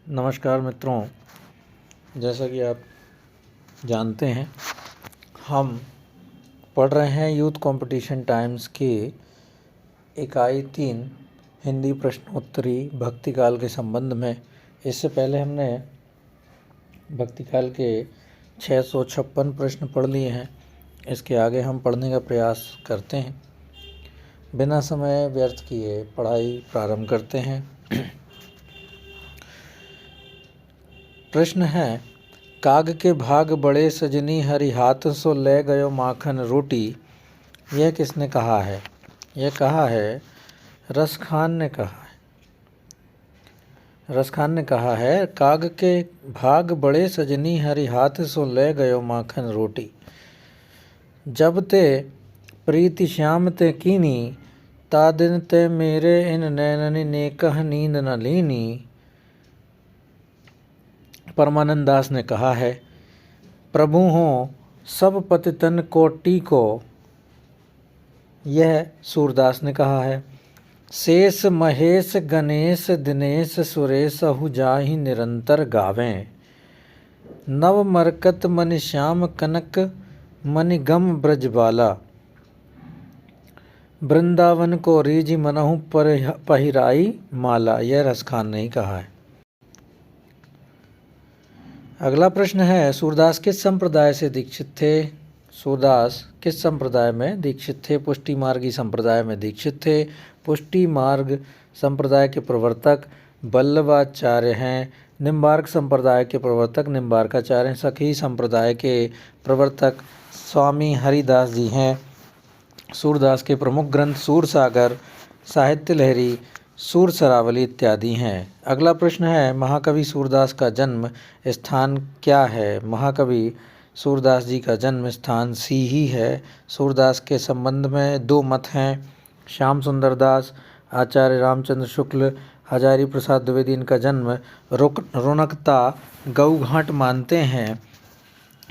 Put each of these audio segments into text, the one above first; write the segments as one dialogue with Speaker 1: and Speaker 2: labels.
Speaker 1: नमस्कार मित्रों, जैसा कि आप जानते हैं हम पढ़ रहे हैं यूथ कंपटीशन टाइम्स की इकाई 3 हिंदी प्रश्नोत्तरी भक्तिकाल के संबंध में। इससे पहले हमने भक्तिकाल के 656 प्रश्न पढ़ लिए हैं। इसके आगे हम पढ़ने का प्रयास करते हैं। बिना समय व्यर्थ किए पढ़ाई प्रारंभ करते हैं। प्रश्न है, काग के भाग बड़े सजनी हरि हाथ सो ले गयो माखन रोटी। यह किसने कहा है? यह कहा है रसखान ने कहा है। रसखान ने कहा है, काग के भाग बड़े सजनी हरि हाथ सो ले गयो माखन रोटी। जब ते प्रीति श्याम ते कीनी, ता दिन ते मेरे इन नैननी ने कह नींद न लीनी। परमानंद दास ने कहा है, प्रभु हो सब पतितन कोटि को। यह सूरदास ने कहा है। शेष महेश गणेश दिनेश सुरेश अहु जाहि निरंतर गावें। नव मरकत मन श्याम कनक मणिगम ब्रजबाला। वृंदावन को रीझ मनहु पहिराई माला। यह रसखान ने ही कहा है। अगला प्रश्न है, सूरदास किस संप्रदाय से दीक्षित थे? सूरदास किस संप्रदाय में दीक्षित थे? पुष्टि मार्गी संप्रदाय में दीक्षित थे। पुष्टि मार्ग संप्रदाय के प्रवर्तक बल्लभाचार्य हैं। निम्बार्क संप्रदाय के प्रवर्तक निम्बार्काचार्य हैं। सखी संप्रदाय के प्रवर्तक स्वामी हरिदास जी हैं। सूरदास के प्रमुख ग्रंथ सूरसागर, साहित्य लहरी, सूर सरावली इत्यादि हैं। अगला प्रश्न है, महाकवि सूरदास का जन्म स्थान क्या है? महाकवि सूरदास जी का जन्म स्थान सीही है। सूरदास के संबंध में दो मत हैं। श्याम सुंदर दास, आचार्य रामचंद्र शुक्ल, हजारी प्रसाद द्विवेदी इनका जन्म रुनकता गऊघाट मानते हैं,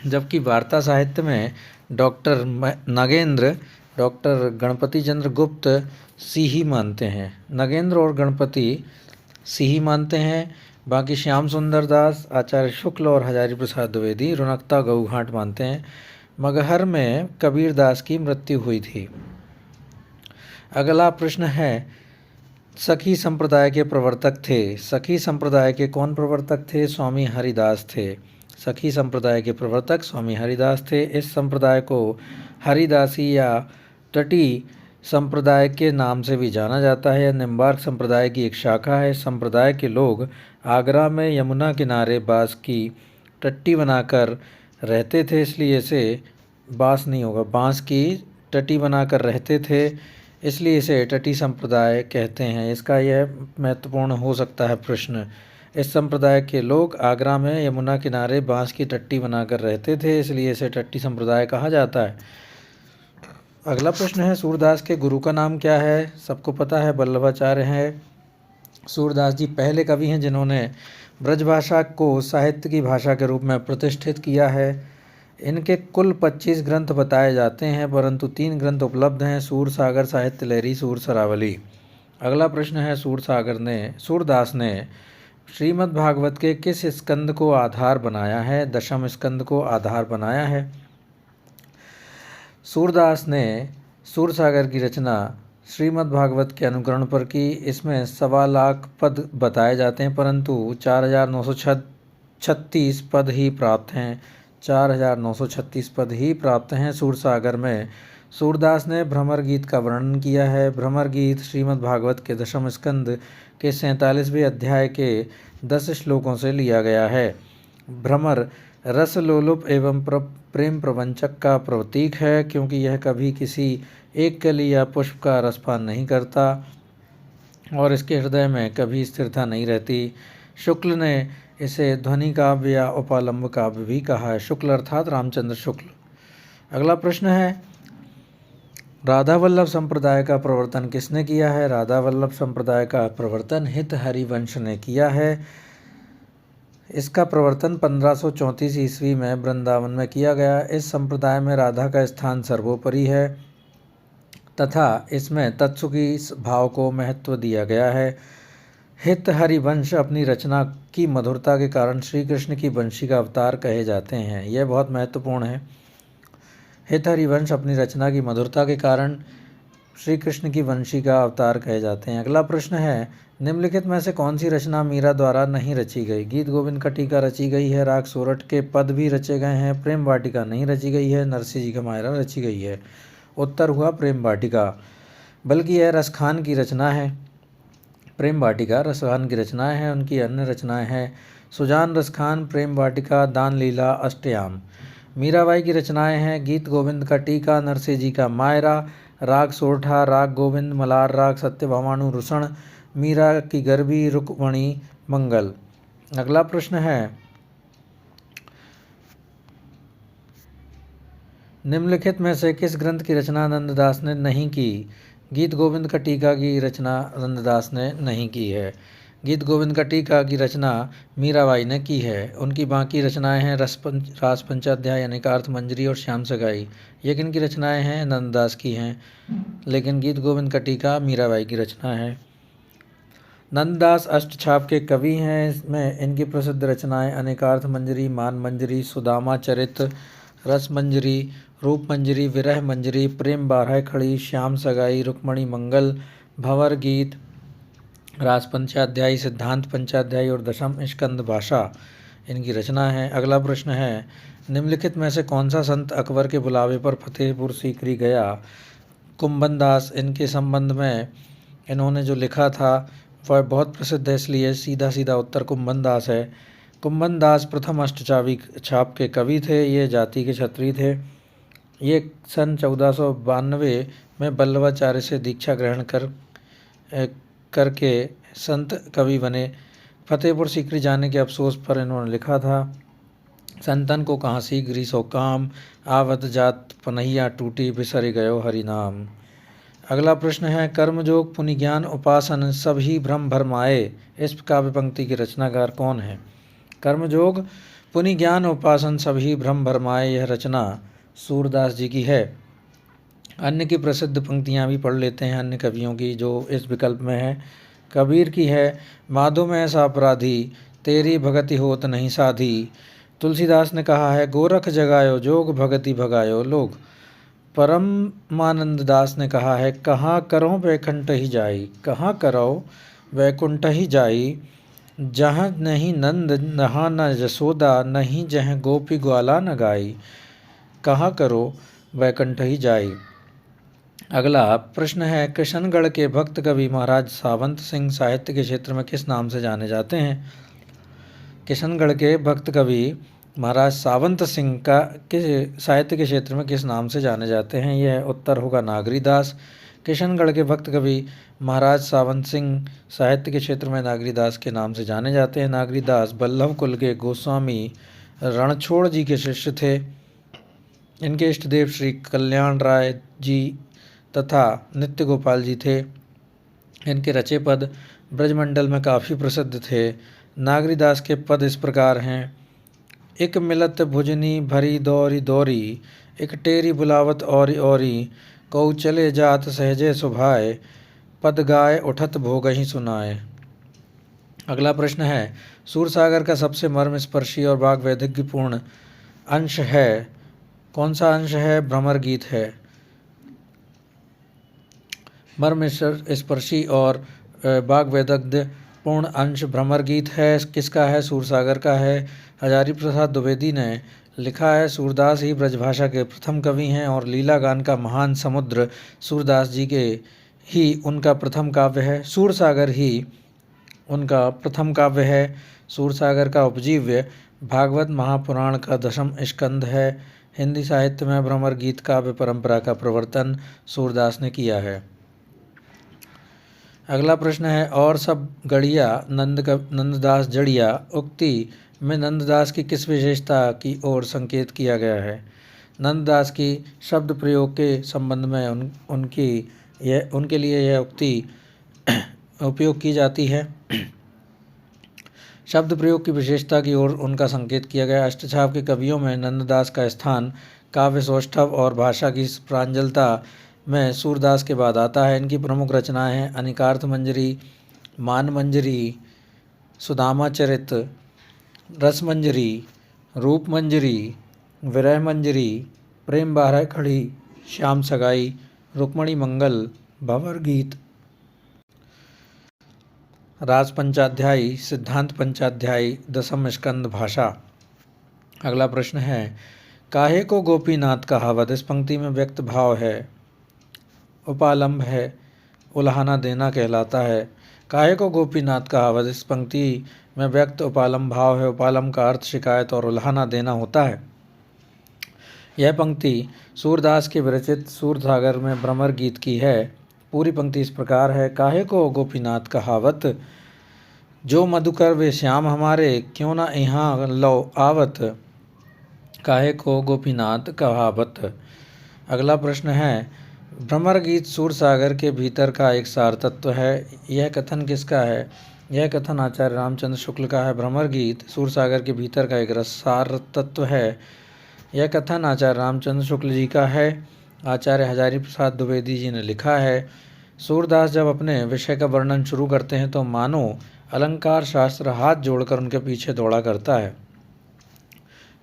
Speaker 1: जबकि वार्ता साहित्य में डॉक्टर नगेंद्र, डॉक्टर गणपति चंद्र गुप्त सीही मानते हैं। नगेंद्र और गणपति सीही मानते हैं। बाकी श्याम सुंदर दास, आचार्य शुक्ल और हजारी प्रसाद द्विवेदी रुनकता गऊघाट मानते हैं। मगहर में कबीर दास की मृत्यु हुई थी। अगला प्रश्न है, सखी संप्रदाय के प्रवर्तक थे। सखी संप्रदाय के कौन प्रवर्तक थे? स्वामी हरिदास थे। सखी संप्रदाय के प्रवर्तक स्वामी हरिदास थे। इस संप्रदाय को हरिदासी या तटी संप्रदाय के नाम से भी जाना जाता है। यह निम्बार्क संप्रदाय की एक शाखा है। संप्रदाय के लोग आगरा में यमुना किनारे बांस की टट्टी बनाकर रहते थे, इसलिए इसे बांस की टट्टी बनाकर रहते थे, इसलिए इसे टटी संप्रदाय कहते हैं। इसका यह महत्वपूर्ण हो सकता है प्रश्न। इस संप्रदाय के लोग आगरा में यमुना किनारे बांस की टट्टी बनाकर रहते थे, इसलिए इसे टट्टी संप्रदाय कहा जाता है। अगला प्रश्न है, सूरदास के गुरु का नाम क्या है? सबको पता है, बल्लभाचार्य हैं। सूरदास जी पहले कवि हैं जिन्होंने ब्रजभाषा को साहित्य की भाषा के रूप में प्रतिष्ठित किया है। इनके कुल 25 ग्रंथ बताए जाते हैं, परंतु 3 ग्रंथ उपलब्ध हैं, सूरसागर, साहित्य लहरी, सूर सरावली। अगला प्रश्न है, सूरदास ने श्रीमद् भागवत के किस स्कंद को आधार बनाया है? दशम स्कंद को आधार बनाया है। सूरदास ने सूरसागर की रचना श्रीमद् भागवत के अनुकरण पर की। इसमें 1.25 लाख पद बताए जाते हैं, परंतु 4,936 पद ही प्राप्त हैं। 4,936 पद ही प्राप्त हैं। सूरसागर में सूरदास ने भ्रमर गीत का वर्णन किया है। भ्रमर गीत श्रीमद् भागवत के दशम स्कंद के 47वें अध्याय के 10 श्लोकों से लिया गया है। भ्रमर रस लोलुप एवं प्रेम प्रवंचक का प्रतीक है, क्योंकि यह कभी किसी एक कली या पुष्प का रसपान नहीं करता और इसके हृदय में कभी स्थिरता नहीं रहती। शुक्ल ने इसे ध्वनि काव्य या उपालंब काव्य भी कहा है। शुक्ल अर्थात रामचंद्र शुक्ल। अगला प्रश्न है, राधा वल्लभ संप्रदाय का प्रवर्तन किसने किया है? राधा वल्लभ संप्रदाय का प्रवर्तन हित हरिवंश ने किया है। इसका प्रवर्तन 1534 ईस्वी में वृंदावन में किया गया। इस संप्रदाय में राधा का स्थान सर्वोपरि है तथा इसमें तत्सुखी भाव को महत्व दिया गया है। हित हरिवंश अपनी रचना की मधुरता के कारण श्री कृष्ण की वंशी का अवतार कहे जाते हैं। यह बहुत महत्वपूर्ण है। हित हरिवंश अपनी रचना की मधुरता के कारण श्री कृष्ण की वंशी का अवतार कहे जाते हैं। अगला प्रश्न है, निम्नलिखित में से कौन सी रचना मीरा द्वारा नहीं रची गई? गीत गोविंद का टीका रची गई है, राग सोरठ के पद भी रचे गए हैं, प्रेम वाटिका नहीं रची गई है, नरसिंह जी का मायरा रची गई है। उत्तर हुआ प्रेम वाटिका, बल्कि यह रसखान की रचना है। प्रेम वाटिका रसखान की रचनाएं हैं। उनकी अन्य रचनाएं हैं सुजान रसखान, प्रेम वाटिका, दान लीला, अष्टयाम। मीराबाई की रचनाएं हैं गीत गोविंद का टीका, नरसिंह जी का मायरा, राग सोरठा, राग गोविंद, मलार राग, सत्यभामानु रुसण, मीरा की गरबी, रुक्मणी मंगल। अगला प्रश्न है, निम्नलिखित में से किस ग्रंथ की रचना नंददास ने नहीं की? गीत गोविंद का टीका की रचना नंददास ने नहीं की है। गीत गोविंद का टीका की रचना मीराबाई ने की है। उनकी बाकी रचनाएं हैं रास पंचाध्याय, अनेकार्थ मंजरी और श्याम सगाई। ये किनकी रचनाएं हैं? नंददास की हैं, लेकिन गीत गोविंद का टीका मीराबाई की रचना है। नंददास अष्टछाप के कवि हैं। इसमें इनकी प्रसिद्ध रचनाएं अनेकार्थ मंजरी, मान मंजरी, सुदामा चरित, रस मंजरी, रूप मंजरी, विरह मंजरी, प्रेम बारह खड़ी, श्याम सगाई, रुक्मणी मंगल, भंवर गीत, रास पंचाध्यायी, सिद्धांत पंचाध्यायी और दशम स्कंद भाषा इनकी रचना है। अगला प्रश्न है, निम्नलिखित में से कौन सा संत अकबर के बुलावे पर फतेहपुर सीकरी गया? कुंभन दास। इनके संबंध में इन्होंने जो लिखा था वह बहुत प्रसिद्ध है, इसलिए सीधा सीधा उत्तर कुंभन दास है। कुंभन दास प्रथम अष्टचावी छाप के कवि थे। ये जाति के क्षत्रिय थे। ये सन 1492 में बल्लभाचार्य से दीक्षा ग्रहण करके संत कवि बने। फतेहपुर सीकरी जाने के अफसोस पर इन्होंने लिखा था, संतन को कहाँ सीकरी सो काम, आवत जात पनहिया टूटी, बिसर गयो हरि नाम। अगला प्रश्न है, कर्मयोग पुनि ज्ञान उपासन सभी भ्रम भरमाए, इस काव्य पंक्ति के रचनाकार कौन है? कर्मयोग पुनि ज्ञान उपासन सभी भ्रम भरमाए, यह रचना सूरदास जी की है। अन्य की प्रसिद्ध पंक्तियाँ भी पढ़ लेते हैं अन्य कवियों की जो इस विकल्प में है। कबीर की है, माधो में ऐसा अपराधी, तेरी भगति होत नहीं साधी। तुलसीदास ने कहा है, गोरख जगायो जोग भगति भगायो लोग। परमानंद दास ने कहा है, कहाँ करो वैकुंठ ही जाई, कहाँ करो वैकुंठ ही जाई, जहाँ नहीं नंद नहा न यशोदा, नहीं जह गोपी ग्वाला न गाई, कहाँ करो वैकुंठ ही जाई। अगला प्रश्न है, किशनगढ़ के भक्त कवि महाराज सावंत सिंह साहित्य के क्षेत्र में किस नाम से जाने जाते हैं? किशनगढ़ के भक्त कवि महाराज सावंत सिंह का साहित्य के क्षेत्र में किस नाम से जाने जाते हैं? यह उत्तर होगा नागरीदास। किशनगढ़ के भक्त कवि महाराज सावंत सिंह साहित्य के क्षेत्र में नागरीदास के नाम से जाने जाते हैं। नागरीदास बल्लभ कुल के गोस्वामी रणछोड़ जी के शिष्य थे। इनके इष्टदेव श्री कल्याण राय जी तथा नित्य गोपाल जी थे। इनके रचे पद ब्रजमंडल में काफ़ी प्रसिद्ध थे। नागरीदास के पद इस प्रकार हैं, एक मिलत भुजनी भरी दौरी दौरी, एक टेरी बुलावत औरी औरी, कऊ चले जात सहजे सुभाए, पद गाय उठत भोगहि सुनाए। अगला प्रश्न है, सूरसागर का सबसे मर्मस्पर्शी और वाग वैदग्ध्यपूर्ण अंश है, कौन सा अंश है? भ्रमर गीत है। मर्मस्पर्शी और वाग वैदग्ध्यपूर्ण अंश भ्रमर गीत है। किसका है? सूरसागर का है। हजारी प्रसाद द्विवेदी ने लिखा है, सूरदास ही ब्रजभाषा के प्रथम कवि हैं और लीला गान का महान समुद्र सूरदास जी के ही उनका प्रथम काव्य है। सूरसागर ही उनका प्रथम काव्य है। सूरसागर का उपजीव्य भागवत महापुराण का दशम स्कंद है। हिंदी साहित्य में भ्रमर गीत काव्य परंपरा का प्रवर्तन सूरदास ने किया है। अगला प्रश्न है, और सब गढ़िया नंददास जड़िया उक्ति में नंददास की किस विशेषता की ओर संकेत किया गया है? नंददास की शब्द प्रयोग के संबंध में उनके लिए यह उक्ति उपयोग की जाती है। शब्द प्रयोग की विशेषता की ओर उनका संकेत किया गया। अष्टछाप के कवियों में नंददास का स्थान काव्य सौष्ठव और भाषा की प्रांजलता में सूरदास के बाद आता है। इनकी प्रमुख रचनाएं हैं अनेकार्थ मंजरी, मानमंजरी, सुदामाचरित, रसमंजरी, रूपमंजरी, विरह मंजरी, प्रेम बारह खड़ी, श्याम सगाई, रुक्मणी मंगल, भंवर गीत, राज पंचाध्यायी, सिद्धांत पंचाध्यायी, दसम स्कंद भाषा। अगला प्रश्न है, काहे को गोपीनाथ कहावत इस पंक्ति में व्यक्त भाव है, उपालंब है, उल्हाना देना कहलाता है। काहे को गोपीनाथ कहावत इस पंक्ति में व्यक्त उपालंब भाव है। उपालंब का अर्थ शिकायत और उल्हाना देना होता है। यह पंक्ति सूरदास के विरचित सूरसागर में भ्रमर गीत की है। पूरी पंक्ति इस प्रकार है, काहे को गोपीनाथ कहावत, जो मधुकर वे श्याम हमारे, क्यों ना यहाँ लो आवत, काहे को गोपीनाथ कहावत। अगला प्रश्न है, भ्रमर गीत सूरसागर के भीतर का एक सार तत्व है। यह कथन किसका है? यह कथन आचार्य रामचंद्र शुक्ल का है। भ्रमर गीत सूरसागर के भीतर का एक रसार तत्व है। यह कथन आचार्य रामचंद्र शुक्ल जी का है। आचार्य हजारी प्रसाद द्विवेदी जी ने लिखा है। सूरदास जब अपने विषय का वर्णन शुरू करते हैं तो मानो अलंकार शास्त्र हाथ जोड़कर उनके पीछे दौड़ा करता है।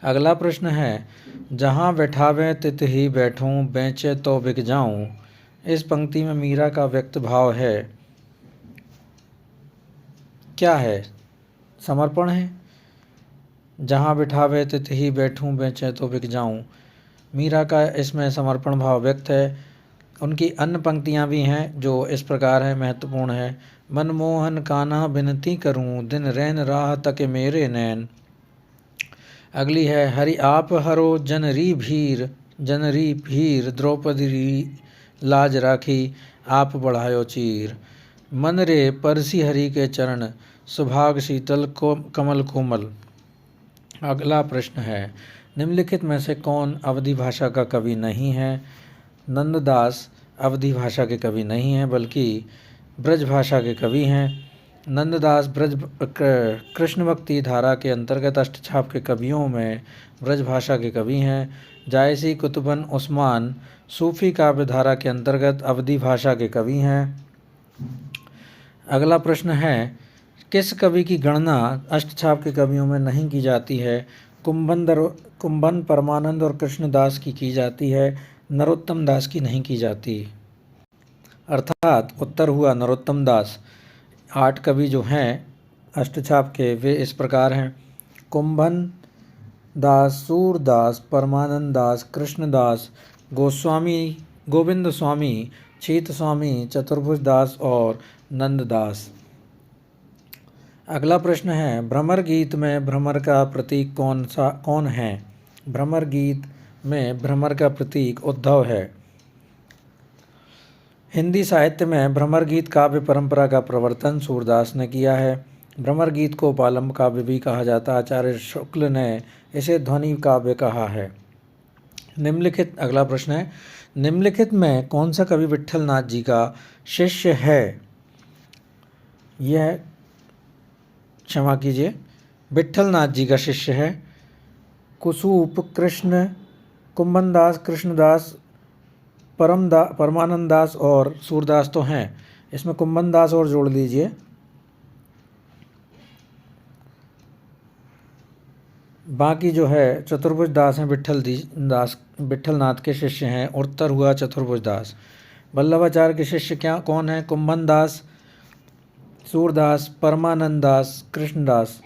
Speaker 1: अगला प्रश्न है, जहाँ बैठावें तित ही बैठूं, बेचे तो बिक जाऊं। इस पंक्ति में मीरा का व्यक्त भाव है, क्या है? समर्पण है। जहाँ बिठावे तित ही बैठूं, बेचे तो बिक जाऊं। मीरा का इसमें समर्पण भाव व्यक्त है। उनकी अन्य पंक्तियां भी हैं जो इस प्रकार है, महत्वपूर्ण है। मनमोहन कान्हा बिनती करूं, दिन रैन राह तक मेरे नैन। अगली है, हरि आप हरो जनरी भीर, द्रौपदी लाज राखी, आप बढ़ायो चीर। मन रे परसी हरि के चरण, सुभाग शीतल को कमल कोमल। अगला प्रश्न है, निम्नलिखित में से कौन अवधी भाषा का कवि नहीं है? नंददास अवधी भाषा के कवि नहीं हैं, बल्कि ब्रज भाषा के कवि हैं। नंददास कृष्ण भक्ति धारा के अंतर्गत अष्टछाप के कवियों में ब्रज भाषा के कवि हैं। जायसी, कुतुबन, उस्मान सूफी काव्य धारा के अंतर्गत अवधी भाषा के कवि हैं। अगला प्रश्न है, किस कवि की गणना अष्टछाप के कवियों में नहीं की जाती है? कुंभन, परमानंद और कृष्णदास की जाती है, नरोत्तम दास की नहीं की जाती। अर्थात उत्तर हुआ नरोत्तम दास। 8 कवि जो हैं अष्टछाप के वे इस प्रकार हैं, कुंभन दास, सूरदास, परमानंद दास, कृष्णदास, गोस्वामी, गोविंद स्वामी, चीत स्वामी, चतुर्भुज दास और नंददास। अगला प्रश्न है, भ्रमर गीत में भ्रमर का प्रतीक कौन है? भ्रमर गीत में भ्रमर का प्रतीक उद्धव है। हिंदी साहित्य में भ्रमर गीत काव्य परंपरा का प्रवर्तन सूरदास ने किया है। भ्रमर गीत को उपालंब काव्य भी कहा जाता है। आचार्य शुक्ल ने इसे ध्वनि काव्य कहा है। अगला प्रश्न है, निम्नलिखित में कौन सा कवि विट्ठल नाथ जी का शिष्य है? यह क्षमा कीजिए, विट्ठल नाथ जी का शिष्य है। कुसूप, कृष्ण, कुंभन दास, कृष्णदास, परमानंद दास और सूरदास तो हैं। इसमें कुंभन दास और जोड़ लीजिए। बाकी जो है चतुर्भुज दास हैं, विट्ठल नाथ के शिष्य हैं। उत्तर हुआ चतुर्भुज दास। वल्लभाचार्य के शिष्य कौन है? कुंभन दास, सूरदास, परमानंद दास, कृष्णदास।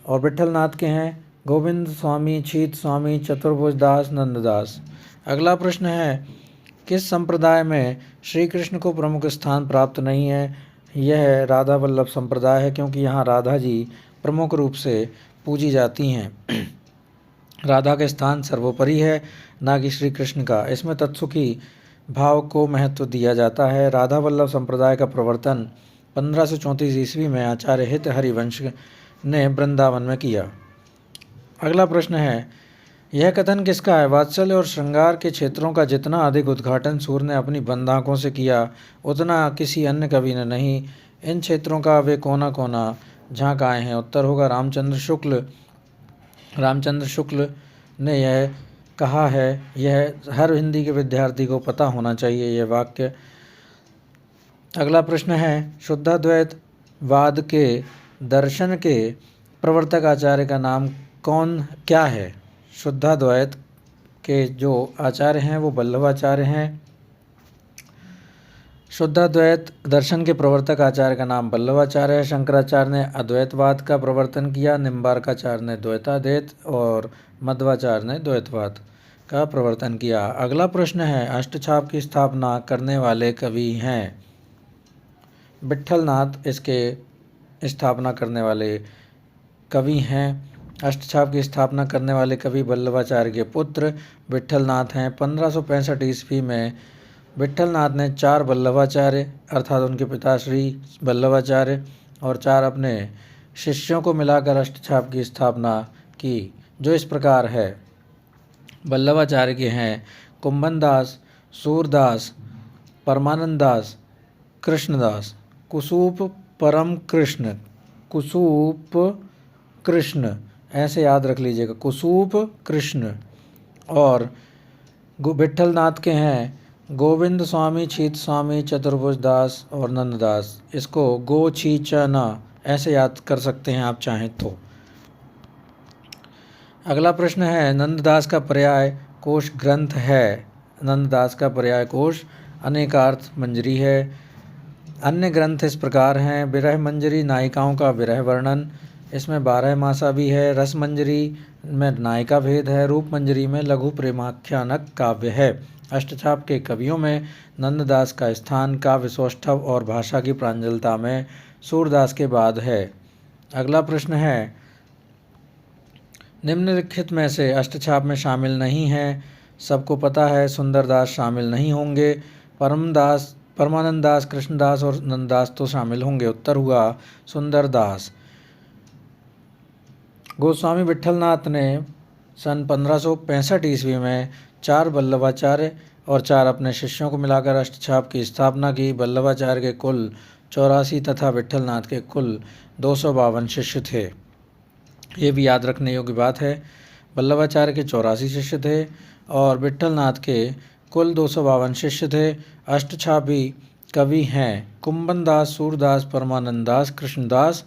Speaker 1: और विट्ठल नाथ के हैं गोविंद स्वामी, चीत स्वामी, चतुर्भुज दास, नंददास। अगला प्रश्न है, किस संप्रदाय में श्री कृष्ण को प्रमुख स्थान प्राप्त नहीं है? यह राधा वल्लभ संप्रदाय है, क्योंकि यहाँ राधा जी प्रमुख रूप से पूजी जाती हैं। राधा का स्थान सर्वोपरि है, ना कि श्री कृष्ण का। इसमें तत्सुखी भाव को महत्व दिया जाता है। राधा वल्लभ संप्रदाय का प्रवर्तन 1534 ईस्वी में आचार्य हित हरिवंश ने वृंदावन में किया। अगला प्रश्न है, यह कथन किसका है? वात्सल्य और श्रृंगार के क्षेत्रों का जितना अधिक उद्घाटन सूर ने अपनी बंद आँखों से किया, उतना किसी अन्य कवि ने नहीं। इन क्षेत्रों का वे कोना कोना झांक आए हैं। उत्तर होगा रामचंद्र शुक्ल ने यह कहा है। यह हर हिंदी के विद्यार्थी को पता होना चाहिए यह वाक्य। अगला प्रश्न है, शुद्धाद्वैत वाद के दर्शन के प्रवर्तक आचार्य का नाम क्या है? शुद्धाद्वैत के जो आचार्य हैं वो वल्लभाचार्य हैं। शुद्धाद्वैत दर्शन के प्रवर्तक आचार्य का नाम वल्लभाचार्य है। शंकराचार्य ने अद्वैतवाद का प्रवर्तन किया, निम्बार्काचार्य ने द्वैताद्वैत और मध्वाचार्य ने द्वैतवाद का प्रवर्तन किया। अगला प्रश्न है, अष्टछाप की स्थापना करने वाले कवि हैं? विट्ठलनाथ इसके स्थापना करने वाले कवि हैं। अष्टछाप की स्थापना करने वाले कवि वल्लभाचार्य के पुत्र विट्ठलनाथ हैं। 1565 ईस्वी में विट्ठलनाथ ने 4 वल्लभाचार्य अर्थात उनके पिता श्री वल्लभाचार्य और 4 अपने शिष्यों को मिलाकर अष्टछाप की स्थापना की, जो इस प्रकार है। वल्लभाचार्य के हैं कुंभनदास, सूरदास, परमानंद दास, कृष्णदास। कुसूप परम कृष्ण, कुसूप कृष्ण, ऐसे याद रख लीजिएगा, कुसूप कृष्ण। और विट्ठलनाथ के हैं गोविंद स्वामी, छीत स्वामी, चतुर्भुज दास और नंददास। इसको गो छी च न ऐसे याद कर सकते हैं आप चाहें तो। अगला प्रश्न है, नंददास का पर्याय कोश ग्रंथ है? नंददास का पर्याय कोश अनेकार्थ मंजरी है। अन्य ग्रंथ इस प्रकार हैं, विरह मंजरी नायिकाओं का विरह वर्णन, इसमें 12 मासा भी है। रस मंजरी में नायिका भेद है। रूप मंजरी में लघु प्रेमाख्यानक काव्य है। अष्टछाप के कवियों में नंददास का स्थान काव्य सौष्ठव और भाषा की प्रांजलता में सूरदास के बाद है। अगला प्रश्न है, निम्नलिखित में से अष्टछाप में शामिल नहीं है? सबको पता है सुंदरदास शामिल नहीं होंगे। परमानंद दास, कृष्णदास और नंददास तो शामिल होंगे। उत्तर हुआ सुंदरदास। गोस्वामी विट्ठलनाथ ने सन 1565 ईस्वी में 4 वल्लभाचार्य और 4 अपने शिष्यों को मिलाकर अष्टछाप की स्थापना की। वल्लभाचार्य के कुल 84 तथा विट्ठलनाथ के कुल 252 शिष्य थे। ये भी याद रखने योग्य बात है। वल्लभाचार्य के 84 शिष्य थे और विट्ठलनाथ के कुल 252 शिष्य थे। अष्टछापी कवि हैं कुंभनदास, सूरदास, परमानंद दास, कृष्णदास,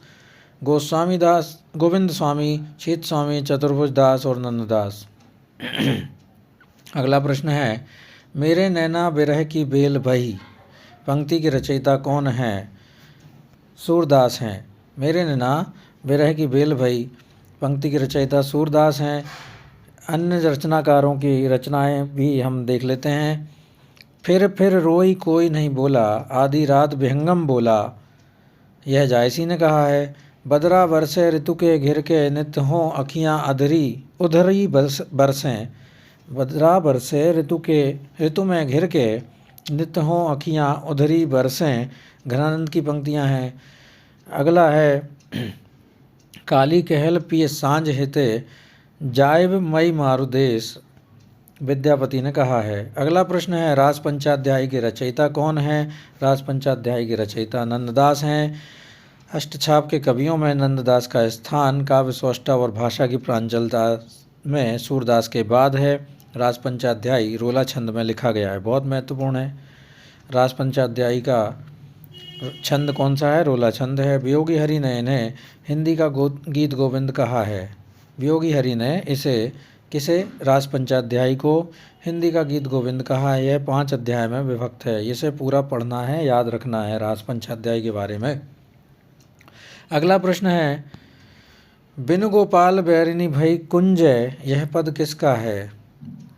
Speaker 1: गोस्वामी दास, गोविंद स्वामी, छीत स्वामी, चतुर्भुज दास और नंददास। अगला प्रश्न है, मेरे नैना विरह की बेल भई पंक्ति के रचयिता कौन हैं? सूरदास हैं। मेरे नैना विरह की बेल भई पंक्ति के रचयिता सूरदास हैं। अन्य रचनाकारों की रचनाएं भी हम देख लेते हैं। फिर रोई कोई नहीं बोला, आधी रात विहंगम बोला, यह जायसी ने कहा है। बदरा बरसे ऋतु के घिर के, नित्य हों अखियाँ उधरी बरसें। बदरा बरसे ऋतु में घिर के, नित्य हों अखियाँ उधरी बरसें, घनानंद की पंक्तियाँ हैं। अगला है, काली कहल पिय सांझ हिते, जायब मई मारुदेश, विद्यापति ने कहा है। अगला प्रश्न है, रास पंचाध्यायी के रचयिता कौन हैं? रास पंचाध्यायी के रचयिता नंददास हैं। अष्टछाप के कवियों में नंददास का स्थान काव्य सौष्ठव और भाषा की प्रांजलता में सूरदास के बाद है। रास पंचाध्यायी रोला छंद में लिखा गया है, बहुत महत्वपूर्ण है। रास पंचाध्यायी का छंद कौन सा है? रोला छंद है। वियोगी हरि ने इन्हें हिंदी का गीत गोविंद कहा है। वियोगी हरि ने इसे किसे? रास पंचाध्यायी को हिंदी का गीत गोविंद कहा है। यह 5 अध्याय में विभक्त है। इसे पूरा पढ़ना है, याद रखना है रास पंचाध्यायी के बारे में। अगला प्रश्न है, बिनु गोपाल बैरिनी भई कुंजय, यह पद किसका है?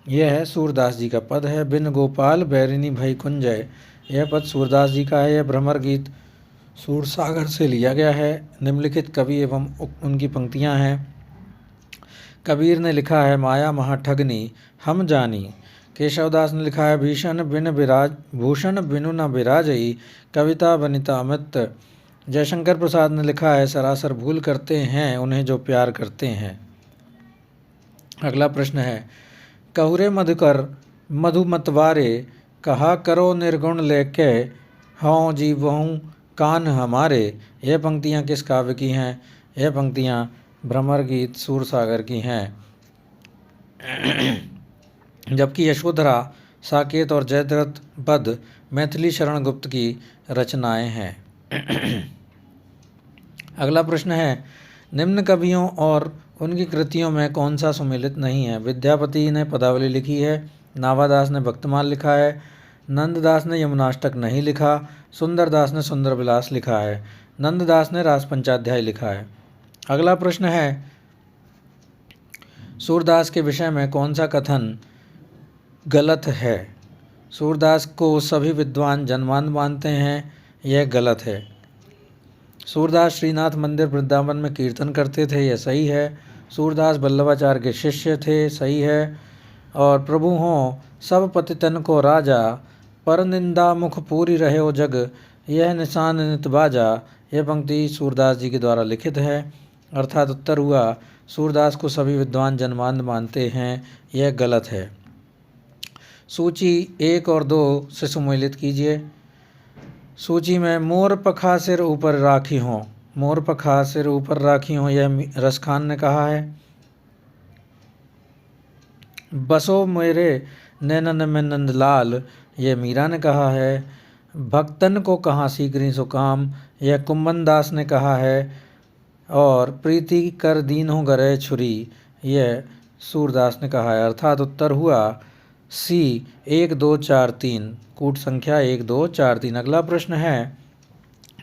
Speaker 1: यह है सूरदास जी का पद है। बिन गोपाल बैरिनी भई कुंजय, यह पद सूरदास जी का है। यह भ्रमर गीत सूरसागर से लिया गया है। निम्नलिखित कवि एवं उनकी पंक्तियां हैं। कबीर ने लिखा है, माया महाठगनी हम जानी। केशवदास ने लिखा है, भूषण बिनु न बिराजई, कविता बनिता अमित। जयशंकर प्रसाद ने लिखा है, सरासर भूल करते हैं उन्हें जो प्यार करते हैं। अगला प्रश्न है, कहुरे मधुकर मधुमतवारे, कहा करो निर्गुण लेके, हों जीवहूँ कान हमारे। यह पंक्तियाँ किस काव्य की हैं? यह पंक्तियाँ भ्रमर गीत सूरसागर की हैं। जबकि यशोधरा, साकेत और जयद्रथ पद मैथिली शरण गुप्त की रचनाएं हैं। अगला प्रश्न है, निम्न कवियों और उनकी कृतियों में कौन सा सुमेलित नहीं है? विद्यापति ने पदावली लिखी है, नाभादास ने भक्तमाल लिखा है, नंददास ने यमुनाष्टक नहीं लिखा, सुंदरदास ने सुंदर विलास लिखा है, नंददास ने रास पंचाध्याय लिखा है। अगला प्रश्न है, सूरदास के विषय में कौन सा कथन गलत है? सूरदास को सभी विद्वान जन्मांध मानते हैं, यह गलत है। सूरदास श्रीनाथ मंदिर वृंदावन में कीर्तन करते थे, यह सही है। सूरदास वल्लभाचार्य के शिष्य थे, सही है। और प्रभु हों सब पतितन को राजा, पर निंदा मुख पूरी रहे ओ जग, यह निशान नित बाजा। यह पंक्ति सूरदास जी के द्वारा लिखित है। अर्थात उत्तर हुआ, सूरदास को सभी विद्वान जन्मांध मानते हैं, यह गलत है। सूची 1 और 2 से सुमेलित कीजिए। सूची में मोर पखा सिर ऊपर राखी हों, मोर पखा सिर ऊपर राखी हों, यह रसखान ने कहा है। बसो मेरे नैनन में नंदलाल, यह मीरा ने कहा है। भक्तन को कहाँ सीकरी सो काम, यह कुम्मन दास ने कहा है। और प्रीति कर दीन हो गरे छुरी, यह सूरदास ने कहा है। अर्थात उत्तर हुआ सी 1 2 4 3, कूट संख्या 1 2 4 3। अगला प्रश्न है,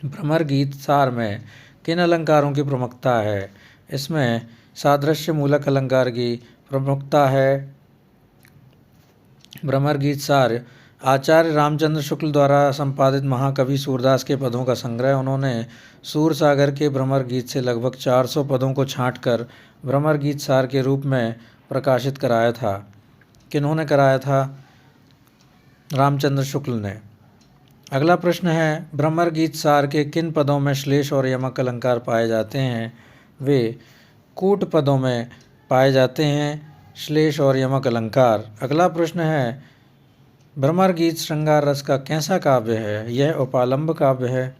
Speaker 1: भ्रमर गीत सार में किन अलंकारों की प्रमुखता है? इसमें सादृश्य मूलक अलंकार की प्रमुखता है। भ्रमर गीत सार आचार्य रामचंद्र शुक्ल द्वारा संपादित महाकवि सूरदास के पदों का संग्रह। उन्होंने सूरसागर के भ्रमर गीत से लगभग 400 पदों को छांटकर भ्रमर गीत सार के रूप में प्रकाशित कराया था। किन्होंने कराया था? रामचंद्र शुक्ल ने। अगला प्रश्न है, भ्रमर गीत सार के किन पदों में श्लेष और यमक अलंकार पाए जाते हैं? वे कूट पदों में पाए जाते हैं, श्लेष और यमक अलंकार। अगला प्रश्न है, भ्रमर गीत श्रृंगार रस का कैसा काव्य है? यह उपालंब काव्य है।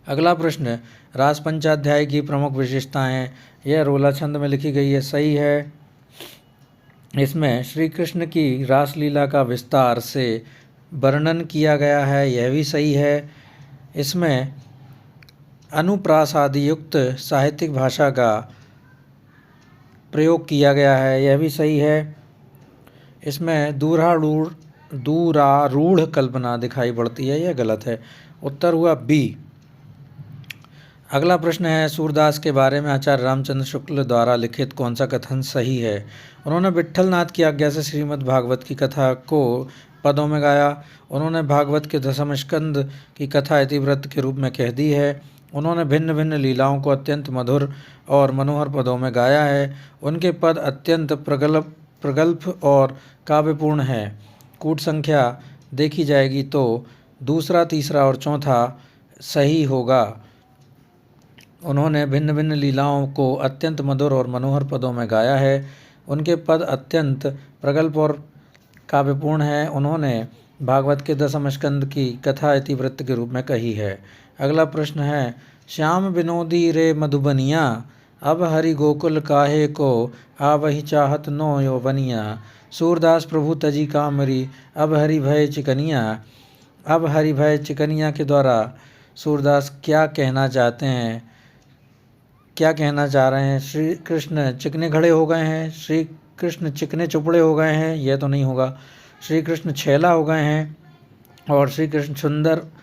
Speaker 1: अगला प्रश्न, रास पंचाध्याय की प्रमुख विशेषताएं। यह रोला छंद में लिखी गई है, सही है। इसमें श्री कृष्ण की रासलीला का विस्तार से वर्णन किया गया है, यह भी सही है। इसमें अनुप्रास आदि युक्त साहित्यिक भाषा का प्रयोग किया गया है, यह भी सही है। इसमें दूरारूढ़ कल्पना दिखाई पड़ती है, यह गलत है। उत्तर हुआ बी। अगला प्रश्न है, सूरदास के बारे में आचार्य रामचंद्र शुक्ल द्वारा लिखित कौन सा कथन सही है? उन्होंने विट्ठलनाथ की आज्ञा से श्रीमद् भागवत की कथा को पदों में गाया। उन्होंने भागवत के दशम स्कंद की कथा इतिवृत्त के रूप में कह दी है। उन्होंने भिन्न भिन्न लीलाओं को अत्यंत मधुर और मनोहर पदों में गाया है। उनके पद अत्यंत प्रगल्भ और काव्यपूर्ण है। कूट संख्या देखी जाएगी तो दूसरा, तीसरा और चौथा सही होगा। उन्होंने भिन्न भिन्न लीलाओं को अत्यंत मधुर और मनोहर पदों में गाया है। उनके पद अत्यंत प्रगल्भ और काव्यपूर्ण है। उन्होंने भागवत के दशम स्कंद की कथा इतिवृत्त के रूप में कही है। अगला प्रश्न है, श्याम विनोदी रे मधुबनिया, अब हरि गोकुल काहे को, आ वही चाहत नो यौवनिया। सूरदास प्रभु तजी कामरी, अब हरि भय चिकनिया। अब हरि भय चिकनिया के द्वारा सूरदास क्या कहना चाहते हैं? क्या कहना चाह रहे हैं? श्री कृष्ण चिकने खड़े हो गए हैं, श्री कृष्ण चिकने चुपड़े हो गए हैं, यह तो नहीं होगा। श्री कृष्ण छैला हो गए हैं और श्री कृष्ण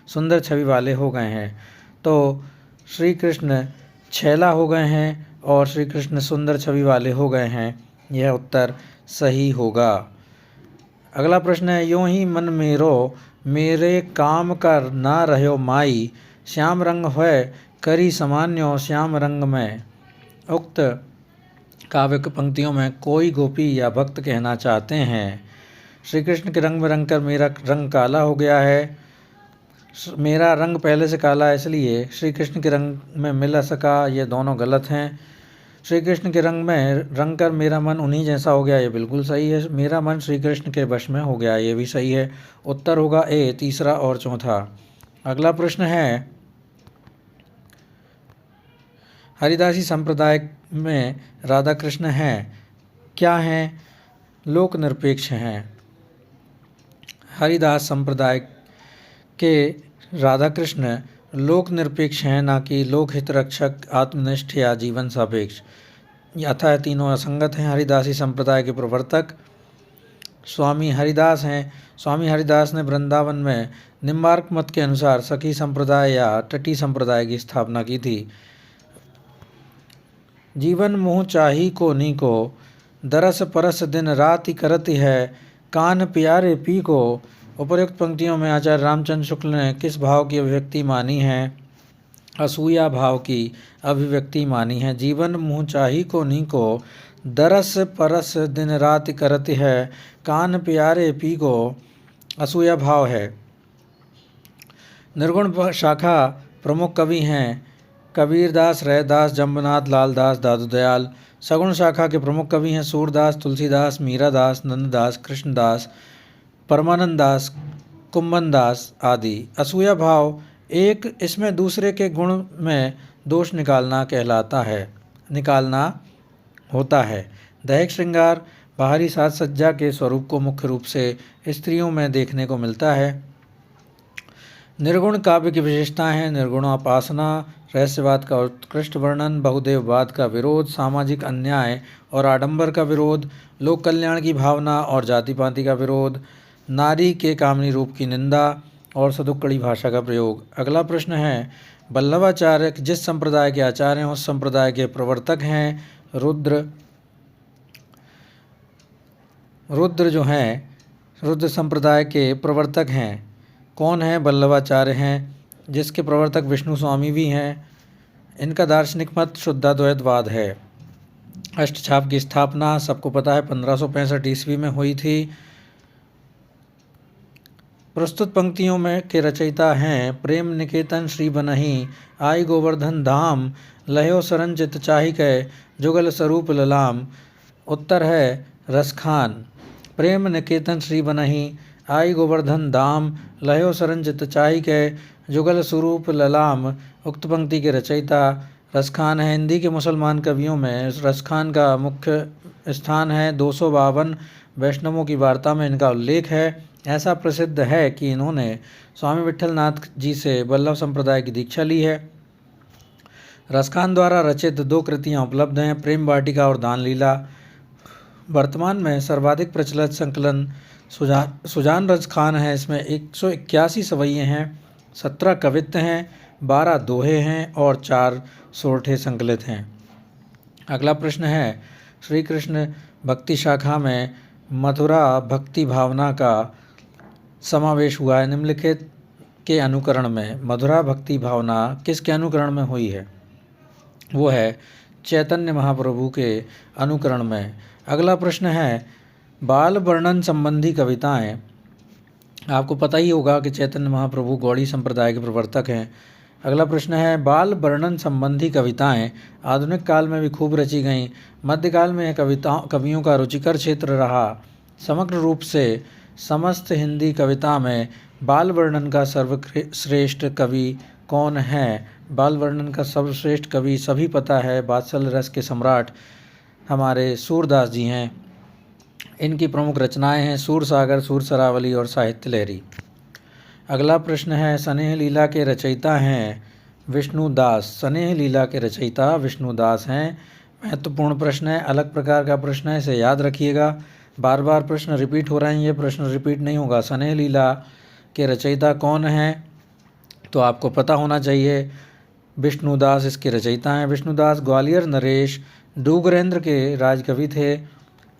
Speaker 1: सुंदर छवि वाले हो गए हैं। तो श्री कृष्ण छैला हो गए हैं और श्री कृष्ण सुंदर छवि वाले हो गए हैं, यह उत्तर सही होगा। अगला प्रश्न है, यूं ही मन मेरो मेरे काम कर ना रहो माई, श्याम रंग है करी समान्यो श्याम रंग में। उक्त काव्य पंक्तियों में कोई गोपी या भक्त कहना चाहते हैं, श्री कृष्ण के रंग में रंग कर मेरा रंग काला हो गया है। मेरा रंग पहले से काला है, इसलिए श्री कृष्ण के रंग में मिल सका, ये दोनों गलत हैं। श्री कृष्ण के रंग में रंग कर मेरा मन उन्हीं जैसा हो गया, ये बिल्कुल सही है। मेरा मन श्री कृष्ण के वश में हो गया, ये भी सही है। उत्तर होगा ए, तीसरा और चौथा। अगला प्रश्न है, हरिदासी संप्रदाय में राधा कृष्ण हैं, क्या हैं? लोक निरपेक्ष हैं। हरिदास संप्रदाय के राधा कृष्ण लोक निरपेक्ष हैं, ना कि लोकहित रक्षक, आत्मनिष्ठ या जीवन सापेक्ष। यथा तीनों असंगत हैं। हरिदासी संप्रदाय के प्रवर्तक स्वामी हरिदास हैं। स्वामी हरिदास ने वृंदावन में निम्बार्क मत के अनुसार सखी संप्रदाय या टटी संप्रदाय की स्थापना की थी। जीवन मोह चाही को नी को, दरस परस दिन राति करती है, कान प्यारे पी को। उपर्युक्त पंक्तियों में आचार्य रामचंद्र शुक्ल ने किस भाव की अभिव्यक्ति मानी है? असूया भाव की अभिव्यक्ति मानी है। जीवन मोह चाही को नी को, दरस परस दिन रात करती है, कान प्यारे पी को, असूया भाव है। निर्गुण शाखा प्रमुख कवि हैं कबीरदास, रैदास, जम्बनाथ, लालदास, दादू दयाल। सगुण शाखा के प्रमुख कवि हैं सूरदास, तुलसीदास, मीरादास, नंददास, कृष्णदास, परमानंद दास, कुंभन दास आदि। असूया भाव एक इसमें दूसरे के गुण में दोष निकालना होता है। दैहिक श्रृंगार बाहरी साज सज्जा के स्वरूप को मुख्य रूप से स्त्रियों में देखने को मिलता है। निर्गुण काव्य की विशेषताएं हैं निर्गुणोपासना, रहस्यवाद का उत्कृष्ट वर्णन, बहुदेववाद का विरोध, सामाजिक अन्याय और आडंबर का विरोध, लोक कल्याण की भावना और जाति पाति का विरोध, नारी के कामनी रूप की निंदा और सदुक्कड़ी भाषा का प्रयोग। अगला प्रश्न है, वल्लभाचार्य जिस संप्रदाय के आचार्य हैं उस संप्रदाय के प्रवर्तक हैं रुद्र जो हैं रुद्र संप्रदाय के प्रवर्तक हैं। कौन है? वल्लभाचार्य हैं, जिसके प्रवर्तक विष्णु स्वामी भी हैं। इनका दार्शनिक मत शुद्धाद्वैतवाद है। अष्टछाप की स्थापना सबको पता है 1565 ईस्वी में हुई थी। प्रस्तुत पंक्तियों में के रचयिता हैं प्रेम निकेतन श्री बनहि, आई गोवर्धन धाम, लयो सरन चित चाहि कै, जुगल स्वरूप ललाम। उत्तर है रसखान। प्रेम निकेतन श्री बनहि, आई गोवर्धन धाम, लयो सरन चित चाहि कै, जुगल स्वरूप ललाम। उक्त पंक्ति के रचयिता रसखान है। हिंदी के मुसलमान कवियों में रसखान का मुख्य स्थान है। 252 वैष्णवों की वार्ता में इनका उल्लेख है। ऐसा प्रसिद्ध है कि इन्होंने स्वामी विट्ठलनाथ जी से वल्लभ संप्रदाय की दीक्षा ली है। रसखान द्वारा रचित 2 कृतियाँ उपलब्ध हैं, प्रेम वाटिका और दान लीला। वर्तमान में सर्वाधिक प्रचलित संकलन सुजान रसखान है। इसमें 181 सवैये हैं, 17 कवित्त हैं, 12 दोहे हैं और 4 सोरठे संकलित हैं। अगला प्रश्न है, श्री कृष्ण भक्ति शाखा में मथुरा भक्ति भावना का समावेश हुआ है। निम्नलिखित के अनुकरण में मधुरा भक्ति भावना किसके अनुकरण में हुई है? वो है चैतन्य महाप्रभु के अनुकरण में। अगला प्रश्न है, बाल वर्णन संबंधी कविताएं। आपको पता ही होगा कि चैतन्य महाप्रभु गौड़ी संप्रदाय के प्रवर्तक हैं। अगला प्रश्न है, बाल वर्णन संबंधी कविताएं आधुनिक काल में भी खूब रची गईं। मध्यकाल में यह कवियों का रुचिकर क्षेत्र रहा। समग्र रूप से समस्त हिंदी कविता में बाल वर्णन का सर्वश्रेष्ठ कवि कौन है? बाल वर्णन का सर्वश्रेष्ठ कवि सभी पता है, वात्सल्य रस के सम्राट हमारे सूरदास जी हैं। इनकी प्रमुख रचनाएं हैं सूरसागर, सूरसरावली और साहित्य लहरी। अगला प्रश्न है, स्नेह लीला के रचयिता हैं विष्णुदास। स्नेह लीला के रचयिता विष्णुदास हैं। महत्वपूर्ण प्रश्न है, अलग प्रकार का प्रश्न है, इसे याद रखिएगा। बार बार प्रश्न रिपीट हो रहे हैं, ये प्रश्न रिपीट नहीं होगा। स्नेह लीला के रचयिता कौन हैं? तो आपको पता होना चाहिए, विष्णुदास इसके रचयिता हैं। विष्णुदास ग्वालियर नरेश डूगरेंद्र के राजकवि थे।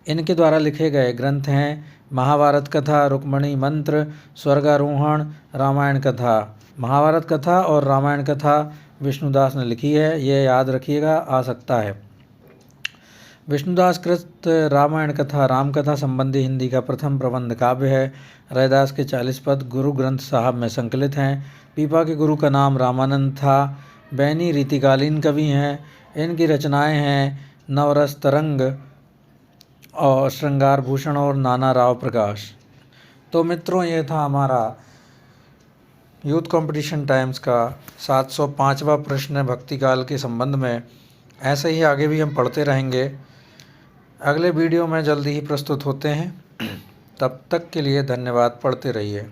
Speaker 1: इनके द्वारा लिखे गए ग्रंथ हैं महाभारत कथा, रुक्मणी मंत्र, स्वर्गारोहण, रामायण कथा। महाभारत कथा और रामायण कथा विष्णुदास ने लिखी है, ये याद रखिएगा, आ सकता है। विष्णुदास कृत रामायण कथा राम कथा संबंधी हिंदी का प्रथम प्रबंध काव्य है। रैदास के 40 पद गुरु ग्रंथ साहब में संकलित हैं। पीपा के गुरु का नाम रामानंद था। बैनी रीतिकालीन कवि हैं। इनकी रचनाएं हैं नवरस तरंग और श्रृंगार भूषण और नाना राव प्रकाश। तो मित्रों, ये था हमारा यूथ कंपटीशन टाइम्स का 705वां प्रश्न भक्तिकाल के संबंध में। ऐसे ही आगे भी हम पढ़ते रहेंगे। अगले वीडियो में जल्दी ही प्रस्तुत होते हैं। तब तक के लिए धन्यवाद। पढ़ते रहिए।